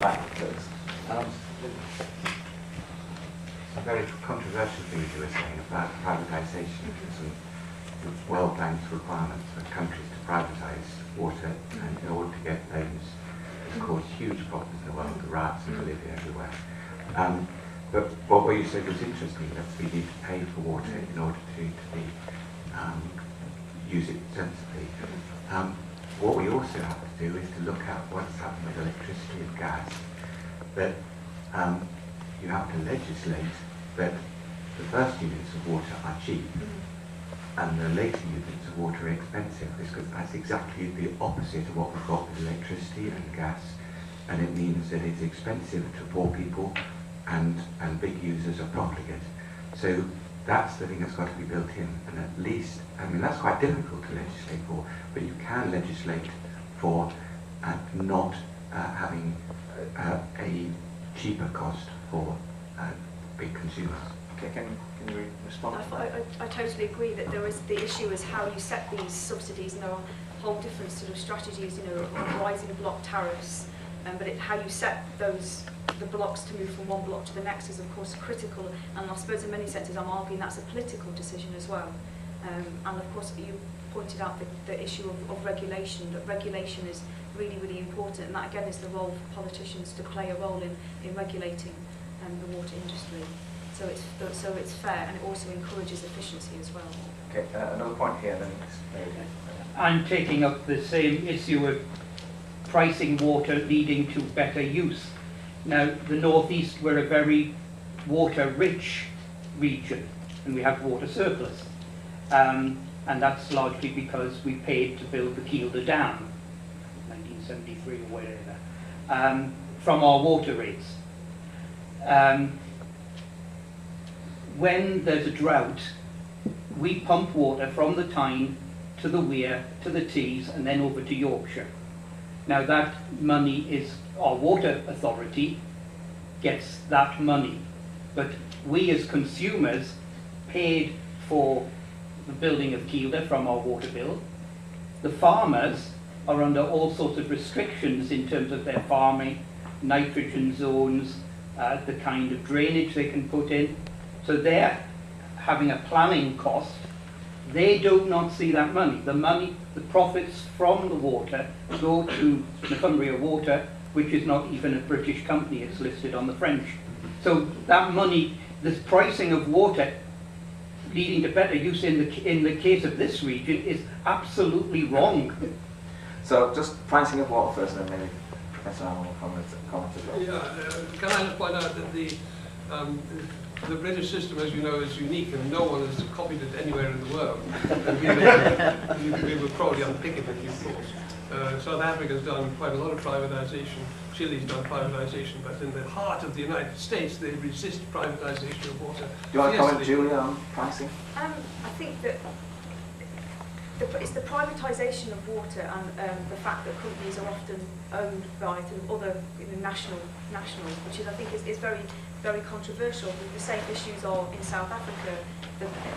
A very controversial thing you were saying about privatisation. Some World Bank's requirements for countries to privatise water, and in order to get loans, it's caused huge problems in the world, the riots in Bolivia everywhere. But what you said was interesting, that we need to pay for water in order to use it sensibly. What we also have to do is to look at what's happened with electricity and gas, that you have to legislate that the first units of water are cheap and the later units of water are expensive, because that's exactly the opposite of what we've got with electricity and gas, and it means that it's expensive to poor people and big users are profligate. So that's the thing that's got to be built in, and at least, I mean, that's quite difficult to legislate for, but you can legislate for not having a cheaper cost for big consumers. Okay, can you respond to that? I totally agree that there is the issue is how you set these subsidies, and there are whole different sort of strategies, you know, rising block tariffs, but how you set the blocks to move from one block to the next is of course critical, and I suppose in many senses I'm arguing that's a political decision as well. And of course you pointed out the issue of regulation, that regulation is really, really important, and that again is the role for politicians to play a role in regulating the water industry. So it's fair, and it also encourages efficiency as well. Okay, another point here then. I'm taking up the same issue of pricing water leading to better use. Now, the northeast, we're a very water-rich region, and we have water surplus. And that's largely because we paid to build the Kielder Dam, 1973 or whatever, from our water rates. When there's a drought, we pump water from the Tyne to the Wear, to the Tees, and then over to Yorkshire. Now that money is, our water authority gets that money, but we as consumers paid for the building of Kielder from our water bill. The farmers are under all sorts of restrictions in terms of their farming, nitrogen zones, the kind of drainage they can put in. So they're having a planning cost. They do not see that money. The profits from the water go to Northumbria Water, which is not even a British company, it's listed on the French. So that money, this pricing of water leading to better use in the case of this region is absolutely wrong. So just pricing of water first, and then maybe Professor Allan will comment as well. Yeah, can I just point out that the British system, as you know, is unique, and no one has copied it anywhere in the world. And we were probably unpick it in due course. South Africa's done quite a lot of privatization. Chile's done privatization, but in the heart of the United States, they resist privatization of water. Do you want to comment, Julia, on pricing? I think that it's the privatisation of water and the fact that companies are often owned by other nationals, which I think is very, very controversial. The same issues are in South Africa.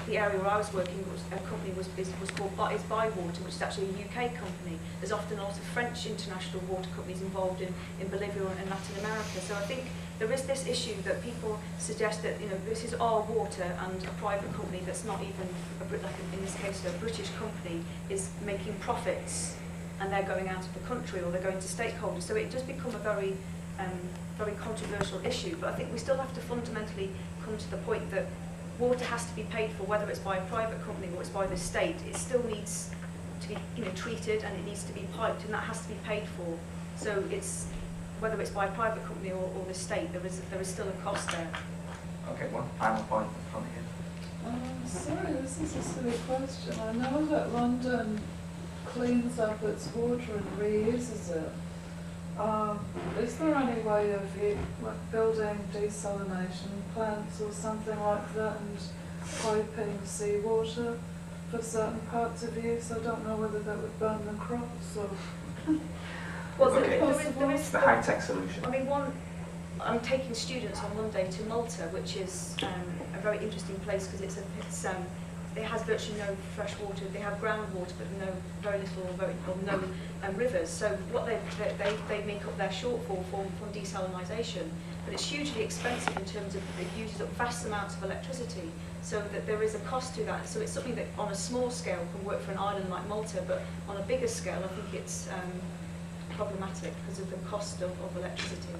The area where I was working, a company was called Bywater, which is actually a UK company. There's often a lot of French international water companies involved in Bolivia and Latin America. So I think there is this issue that people suggest that this is our water, and a private company that's not even like in this case a British company is making profits, and they're going out of the country or they're going to stakeholders. So it does become a very very controversial issue. But I think we still have to fundamentally come to the point that water has to be paid for, whether it's by a private company or it's by the state. It still needs to be treated, and it needs to be piped, and that has to be paid for. So it's whether it's by a private company or the state, there is still a cost there. Okay, one final point from here. Sorry, this is a silly question. I know that London cleans up its water and reuses it. Is there any way of building desalination plants or something like that and piping seawater for certain parts of use? I don't know whether that would burn the crops or... Well, okay. there is the high-tech solution. I mean, I'm taking students on Monday to Malta, which is a very interesting place because it's it has virtually no fresh water. They have groundwater, but very little or no rivers. So what they make up their shortfall from desalination, but it's hugely expensive in terms of it uses up vast amounts of electricity. So that there is a cost to that. So it's something that on a small scale can work for an island like Malta, but on a bigger scale, I think it's problematic because of the cost of electricity.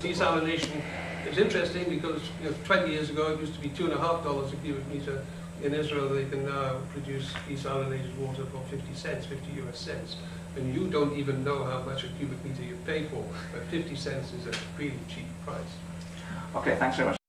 Desalination is interesting because 20 years ago it used to be $2.50 a cubic meter. In Israel they can now produce desalinated water for 50 cents, 50 US cents. And you don't even know how much a cubic meter you pay for, but 50 cents is a really cheap price. Okay, thanks very much.